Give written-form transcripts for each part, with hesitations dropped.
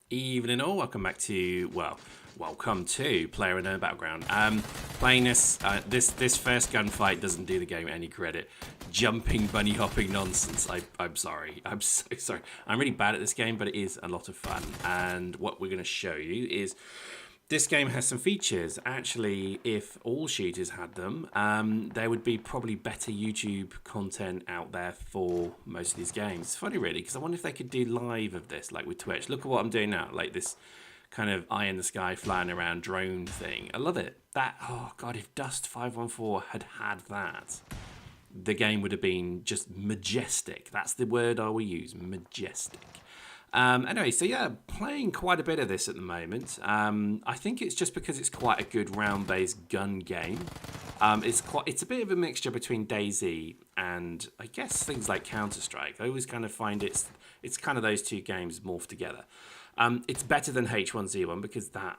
Evening all, welcome back to, welcome to PlayerUnknown Battleground. Playing this first gunfight doesn't do the game any credit. Jumping, bunny hopping nonsense. I'm sorry. I'm so sorry. I'm really bad at this game, but it is a lot of fun. And what we're going to show you is this game has some features. Actually, if all shooters had them, there would be probably better YouTube content out there for most of these games. It's funny, really, because I wonder if they could do live of this, like with Twitch. Look at what I'm doing now, like this kind of eye in the sky flying around drone thing. I love it. Oh God, if Dust 514 had that, the game would have been just majestic. That's the word I will use, majestic. Anyway, so yeah, playing quite a bit of this at the moment. I think it's just because it's quite a good round-based gun game. It's a bit of a mixture between DayZ and I guess things like Counter-Strike. I always kind of find it's kind of those two games morphed together. It's better than H1Z1 because I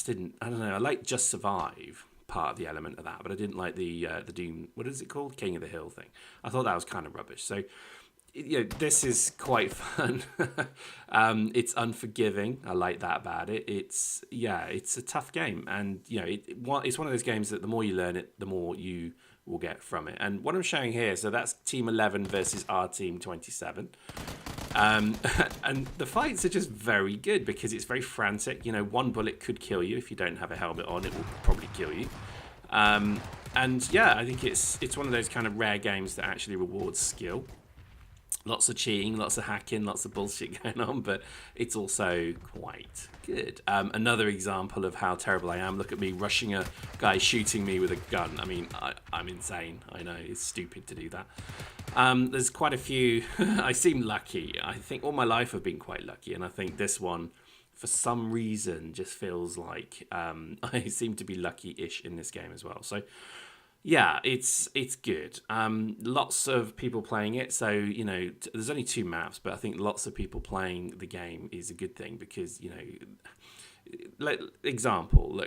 don't know, I like Just Survive part of the element of that, but I didn't like the Doom, what is it called? King of the Hill thing. I thought that was kind of rubbish. So this is quite fun. It's unforgiving. I like that about it. It's a tough game, and it's one of those games that the more you learn it, the more you will get from it. And what I'm showing here, so that's Team 11 versus our Team 27. And the fights are just very good because it's very frantic. One bullet could kill you if you don't have a helmet on. It will probably kill you. And yeah, I think it's one of those kind of rare games that actually rewards skill. Lots of cheating, lots of hacking, lots of bullshit going on, but it's also quite good. Another example of how terrible I am. Look at me rushing a guy shooting me with a gun. I mean, I'm insane. I know, it's stupid to do that. There's quite a few. I seem lucky. I think all my life I've been quite lucky, and I think this one, for some reason, just feels like I seem to be lucky-ish in this game as well. So yeah, it's good. Lots of people playing it, so there's only 2 maps, but I think lots of people playing the game is a good thing because look,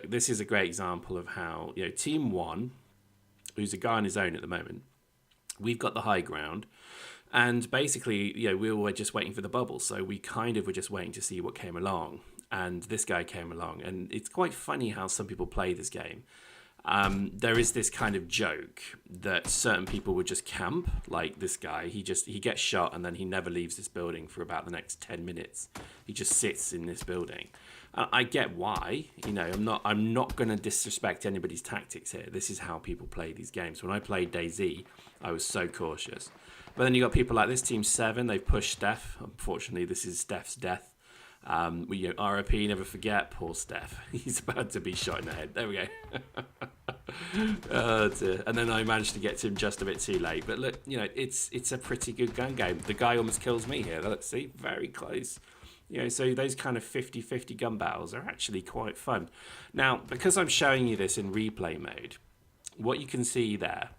this is a great example of how Team 1, who's a guy on his own at the moment, we've got the high ground, and basically we were just waiting for the bubble, so we kind of were just waiting to see what came along, and this guy came along, and it's quite funny how some people play this game. There is this kind of joke that certain people would just camp, like this guy. He gets shot and then he never leaves this building for about the next 10 minutes. He just sits in this building. I get why. I'm not going to disrespect anybody's tactics here. This is how people play these games. When I played DayZ, I was so cautious. But then you got people like this, Team 7. They've pushed Steph. Unfortunately, this is Steph's death. RIP, never forget, poor Steph. He's about to be shot in the head. There we go. Oh dear. And then I managed to get to him just a bit too late. But look, it's a pretty good gun game. The guy almost kills me here. Let's see, very close. So those kind of 50-50 gun battles are actually quite fun. Now, because I'm showing you this in replay mode, what you can see there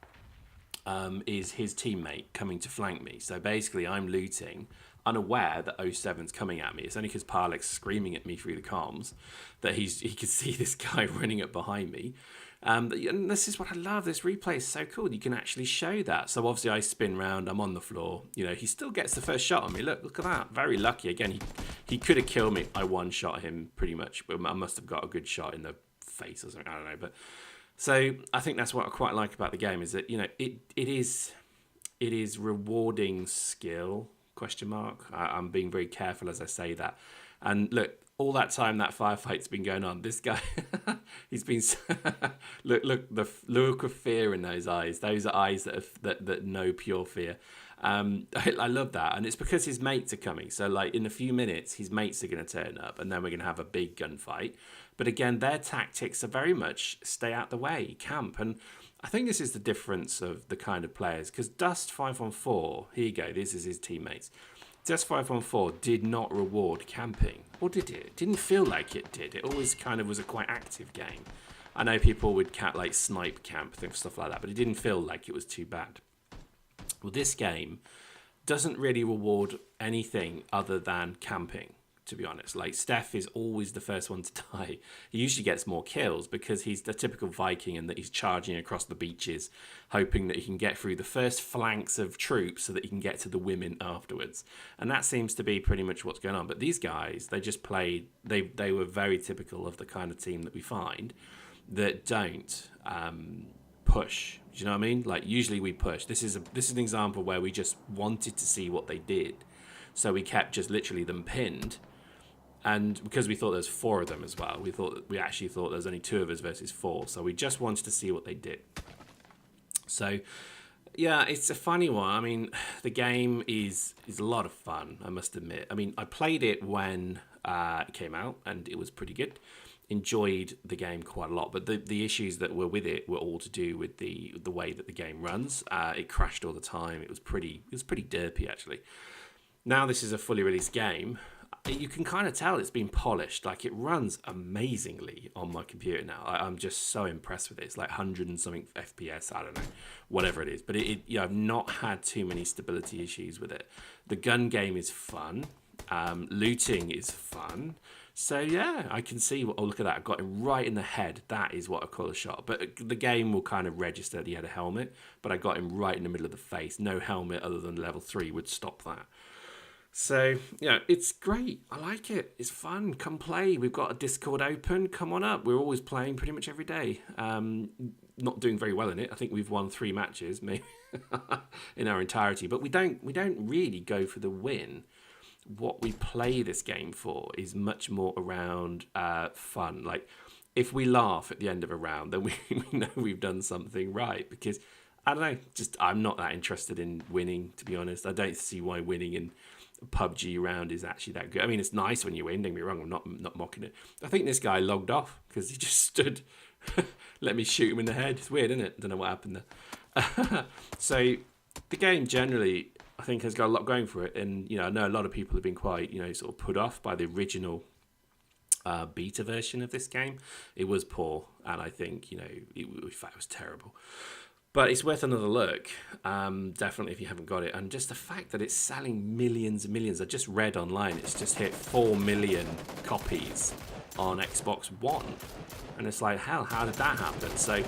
is his teammate coming to flank me. So basically, I'm looting, unaware that 07's coming at me. It's only because Parlek's screaming at me through the comms that he can see this guy running up behind me. And this is what I love. This replay is so cool. You can actually show that. So obviously I spin round. I'm on the floor. He still gets the first shot on me. Look at that. Very lucky. Again, he could have killed me. I one-shot him pretty much. But I must have got a good shot in the face or something. I don't know. But so I think that's what I quite like about the game is that it is rewarding skill. ? I'm being very careful as I say that. And look, all that time that firefight's been going on, this guy, he's been look the look of fear in those eyes. Those are eyes that know pure fear. I love that, and it's because his mates are coming. So like in a few minutes, his mates are going to turn up, and then we're going to have a big gunfight. But again, their tactics are very much stay out the way, camp, and I think this is the difference of the kind of players, because Dust 514, here you go, this is his teammates. Dust 514 did not reward camping, or did it? It didn't feel like it did. It always kind of was a quite active game. I know people would like snipe camp, stuff like that, but it didn't feel like it was too bad. Well, this game doesn't really reward anything other than camping. to be honest. Like, Steph is always the first one to die. He usually gets more kills because he's the typical Viking and that he's charging across the beaches, hoping that he can get through the first flanks of troops so that he can get to the women afterwards. And that seems to be pretty much what's going on. But these guys, they just played, they were very typical of the kind of team that we find that don't push. Do you know what I mean? Like, usually we push. This is an example where we just wanted to see what they did. So we kept just literally them pinned. And because we thought there's 4 of them as well, we actually thought there's only 2 of us versus 4. So we just wanted to see what they did. So yeah, it's a funny one. I mean, the game is a lot of fun, I must admit. I mean, I played it when it came out and it was pretty good. Enjoyed the game quite a lot, but the issues that were with it were all to do with the way that the game runs. It crashed all the time. It was pretty derpy, actually. Now this is a fully released game. You can kind of tell it's been polished. Like, it runs amazingly on my computer now. I'm just so impressed with it. It's like 100 and something FPS. I don't know, whatever it is. But I've not had too many stability issues with it. The gun game is fun. Looting is fun. So yeah, I can see. Oh, look at that! I got him right in the head. That is what I call a shot. But the game will kind of register that he had a helmet. But I got him right in the middle of the face. No helmet other than level 3 would stop that. So yeah, it's great. I like it. It's fun. Come play. We've got a Discord open. Come on up. We're always playing pretty much every day. Not doing very well in it. I think we've won 3 matches maybe in our entirety. But we don't really go for the win. What we play this game for is much more around fun. Like, if we laugh at the end of a round, then we know we've done something right. Because, I don't know, just I'm not that interested in winning, to be honest. I don't see why winning in a PUBG round is actually that good. I mean, it's nice when you win, don't get me wrong, I'm not mocking it. I think this guy logged off because he just stood, let me shoot him in the head. It's weird, isn't it? Don't know what happened there. So, the game generally, I think, has got a lot going for it, and I know a lot of people have been quite sort of put off by the original beta version of this game. It was poor, and I think in fact it was terrible. But it's worth another look, definitely, if you haven't got it. And just the fact that it's selling millions and millions. I just read online it's just hit 4 million copies on Xbox One, and it's like, hell, how did that happen? So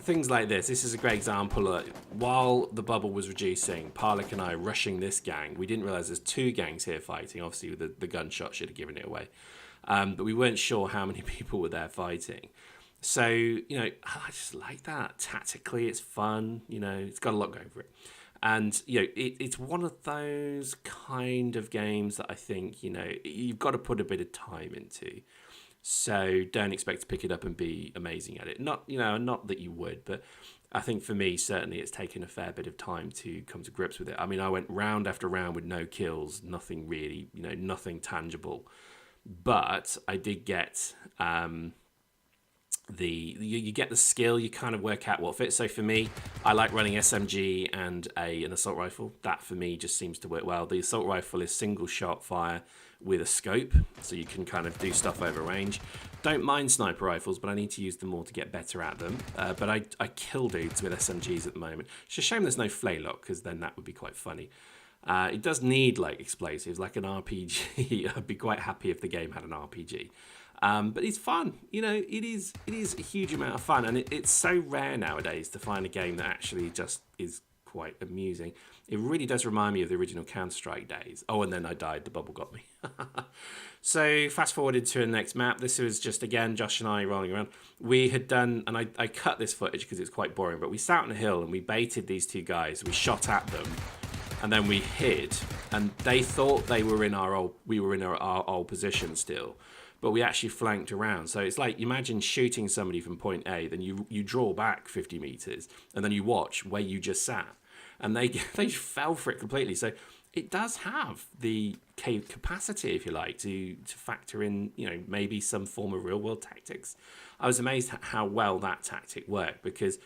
things like this is a great example. While the bubble was reducing, Parlik and I rushing this gang. We didn't realize there's 2 gangs here fighting. Obviously, the gunshot should have given it away, but we weren't sure how many people were there fighting. So I just like that. Tactically, it's fun. It's got a lot going for it, and it's one of those kind of games that I think you've got to put a bit of time into. So don't expect to pick it up and be amazing at it. Not that you would, but I think for me, certainly it's taken a fair bit of time to come to grips with it. I mean, I went round after round with no kills, nothing really, nothing tangible. But I did get you get the skill, you kind of work out what fits. So for me, I like running SMG and an assault rifle. That for me just seems to work well. The assault rifle is single shot fire with a scope, so you can kind of do stuff over range. Don't mind sniper rifles, but I need to use them more to get better at them. But I kill dudes with SMGs at the moment. It's a shame there's no flaylock, because then that would be quite funny. It does need like explosives, like an RPG. I'd be quite happy if the game had an RPG. But it's fun, it is a huge amount of fun, and it's so rare nowadays to find a game that actually just is quite amusing. It really does remind me of the original Counter-Strike days. Oh, and then I died, the bubble got me. So fast forwarded to the next map. This was just, again, Josh and I rolling around. We had done, and I cut this footage because it's quite boring, but we sat on a hill and we baited these 2 guys. We shot at them, and then we hid, and they thought we were in our old position still. But we actually flanked around. So it's like, imagine shooting somebody from point A, then you draw back 50 meters, and then you watch where you just sat. And they fell for it completely. So it does have the capacity, if you like, to factor in, maybe some form of real world tactics. I was amazed at how well that tactic worked, because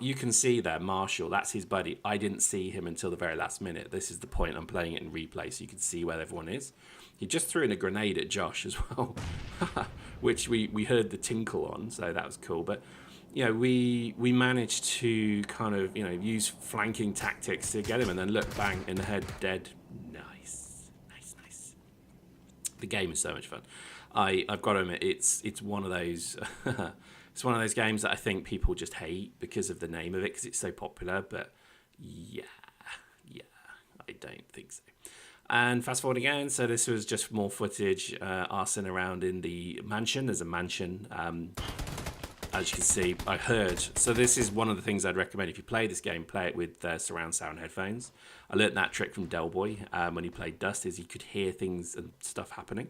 you can see there, Marshall, that's his buddy. I didn't see him until the very last minute. This is the point, I'm playing it in replay, so you can see where everyone is. He just threw in a grenade at Josh as well, which we heard the tinkle on, so that was cool. But we managed to kind of use flanking tactics to get him, and then look, bang, in the head, dead. Nice. The game is so much fun. I've got to admit, it's one of those it's one of those games that I think people just hate because of the name of it, because it's so popular. But yeah, I don't think so. And fast forward again. So this was just more footage, arsing around in the mansion. There's a mansion. As you can see, I heard. So this is one of the things I'd recommend if you play this game. Play it with surround sound headphones. I learned that trick from Del Boy when he played Dust. Is he could hear things and stuff happening.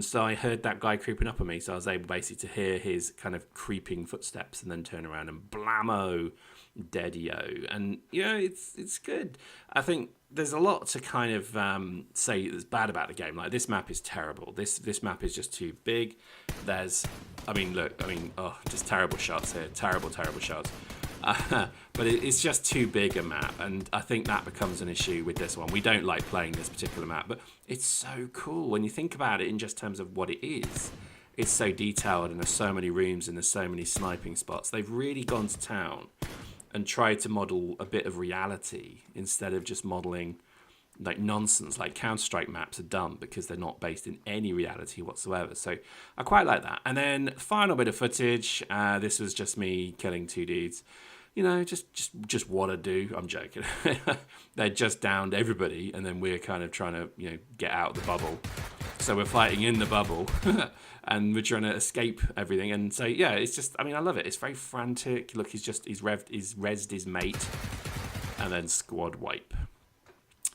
So I heard that guy creeping up on me. So I was able basically to hear his kind of creeping footsteps and then turn around and blammo, deadio. And it's good. I think there's a lot to kind of say that's bad about the game. Like, this map is terrible. This map is just too big. Just terrible shots here. Terrible shots. But it's just too big a map, and I think that becomes an issue with this one. We don't like playing this particular map, but it's so cool when you think about it in just terms of what it is. It's so detailed, and there's so many rooms, and there's so many sniping spots. They've really gone to town and tried to model a bit of reality instead of just modeling like nonsense. Like Counter-Strike maps are dumb because they're not based in any reality whatsoever. So I quite like that. And then final bit of footage. This was just me killing two dudes. Just what I do. I'm joking. They just downed everybody, and then we're kind of trying to get out of the bubble. So we're fighting in the bubble, and we're trying to escape everything. And so it's just, I love it. It's very frantic. Look, he's rezzed his mate, and then squad wipe.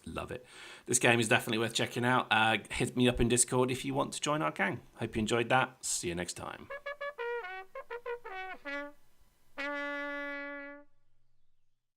Love it. This game is definitely worth checking out. Hit me up in Discord if you want to join our gang. Hope you enjoyed that. See you next time.